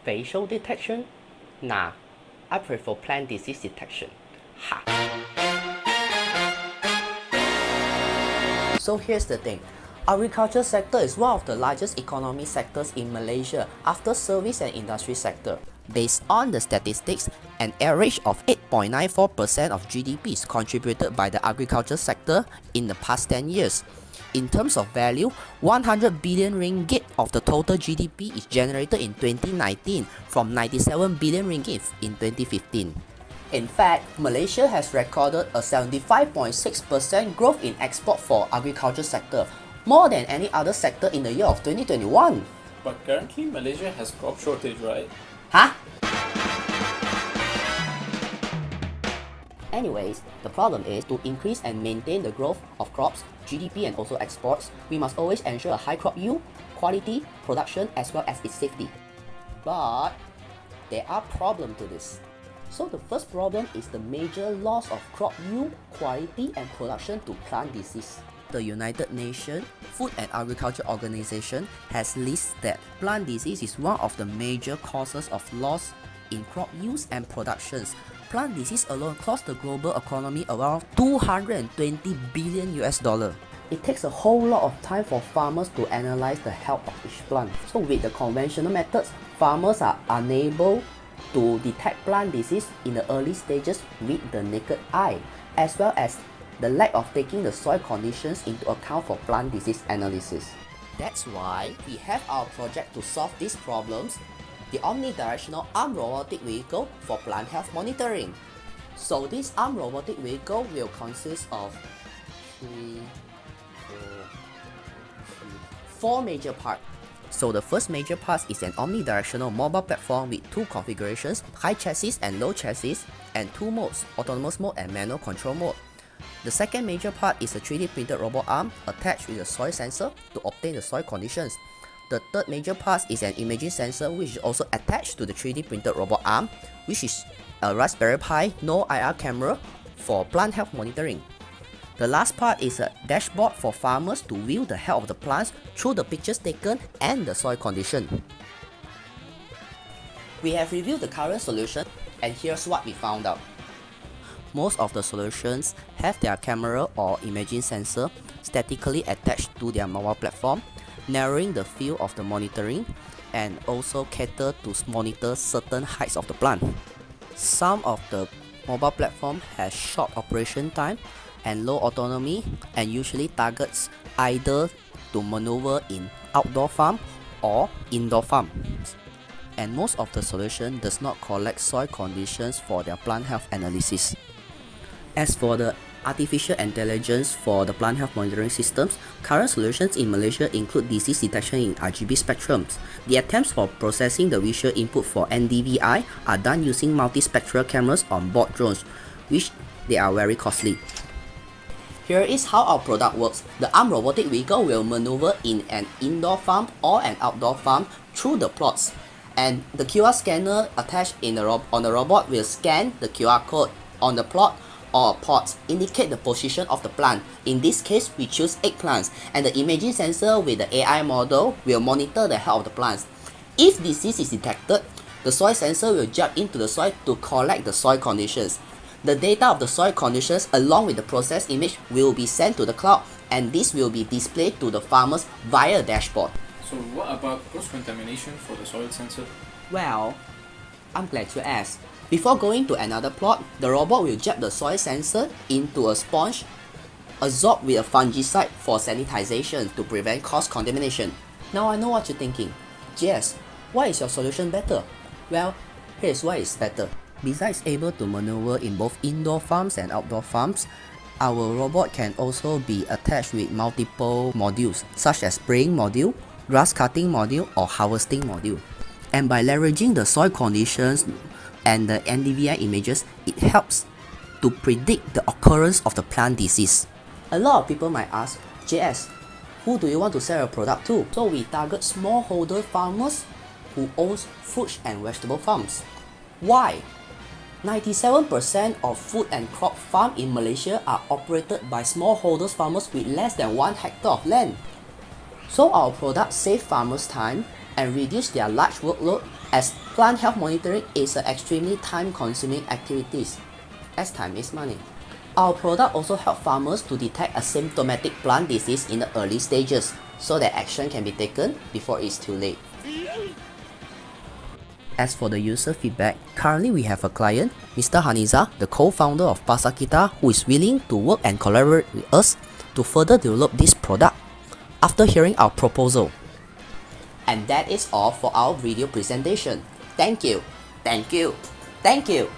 Facial detection? Nah, I prefer plant disease detection. Ha! So here's the thing. Agriculture sector is one of the largest economic sectors in Malaysia after service and industry sector. Based on the statistics, an average of 8.94% of GDP is contributed by the agriculture sector in the past 10 years. In terms of value, 100 billion ringgit of the total GDP is generated in 2019 from 97 billion ringgit in 2015. In fact, Malaysia has recorded a 75.6% growth in export for agriculture sector, more than any other sector in the year of 2021. But currently Malaysia has crop shortage, right? Huh? Anyways, the problem is to increase and maintain the growth of crops, GDP and also exports, we must always ensure a high crop yield, quality, production as well as its safety. But there are problems to this. So the first problem is the major loss of crop yield, quality and production to plant disease. The United Nations Food and Agriculture Organization has listed that plant disease is one of the major causes of loss in crop yields and productions. Plant disease alone costs the global economy around 220 billion US dollar. It takes a whole lot of time for farmers to analyze the health of each plant. So with the conventional methods, farmers are unable to detect plant disease in the early stages with the naked eye, as well as the lack of taking the soil conditions into account for plant disease analysis. That's why we have our project to solve these problems, the omnidirectional armed robotic vehicle for plant health monitoring. So this armed robotic vehicle will consist of four major parts. So the first major part is an omnidirectional mobile platform with two configurations, high chassis and low chassis, and two modes, autonomous mode and manual control mode. The second major part is a 3D printed robot arm attached with a soil sensor to obtain the soil conditions. The third major part is an imaging sensor which is also attached to the 3D printed robot arm, which is a Raspberry Pi no IR camera for plant health monitoring. The last part is a dashboard for farmers to view the health of the plants through the pictures taken and the soil condition. We have reviewed the current solution and here's what we found out. Most of the solutions have their camera or imaging sensor statically attached to their mobile platform, narrowing the field of the monitoring and also cater to monitor certain heights of the plant. Some of the mobile platform has short operation time and low autonomy and usually targets either to maneuver in outdoor farm or indoor farms. And most of the solution does not collect soil conditions for their plant health analysis. As for the artificial intelligence for the plant health monitoring systems, current solutions in Malaysia include disease detection in RGB spectrums. The attempts for processing the visual input for NDVI are done using multispectral cameras on board drones, which they are very costly. Here is how our product works. The armed robotic vehicle will maneuver in an indoor farm or an outdoor farm through the plots. And the QR scanner attached on the robot will scan the QR code on the plot or pots, indicate the position of the plant. In this case, we choose eggplants, and the imaging sensor with the AI model will monitor the health of the plants. If disease is detected, the soil sensor will jump into the soil to collect the soil conditions. The data of the soil conditions along with the processed image will be sent to the cloud, and this will be displayed to the farmers via a dashboard. So what about cross-contamination for the soil sensor? Well, I'm glad you asked. Before going to another plot, the robot will jab the soil sensor into a sponge absorbed with a fungicide for sanitization to prevent cross-contamination. Now I know what you're thinking. Jess, why is your solution better? Well, here's why it's better. Besides able to maneuver in both indoor farms and outdoor farms, our robot can also be attached with multiple modules such as spraying module, grass cutting module or harvesting module. And by leveraging the soil conditions and the NDVI images, it helps to predict the occurrence of the plant disease. A lot of people might ask, JS, who do you want to sell your product to? So we target smallholder farmers who owns fruit and vegetable farms. Why? 97% of food and crop farms in Malaysia are operated by smallholders farmers with less than 1 hectare of land. So our product save farmers time and reduce their large workload as Plant health monitoring is an extremely time-consuming activity, as time is money. Our product also helps farmers to detect asymptomatic plant disease in the early stages, so that action can be taken before it's too late. As for the user feedback, currently we have a client, Mr. Haniza, the co-founder of Pasakita, who is willing to work and collaborate with us to further develop this product after hearing our proposal. And that is all for our video presentation. Thank you, thank you, thank you.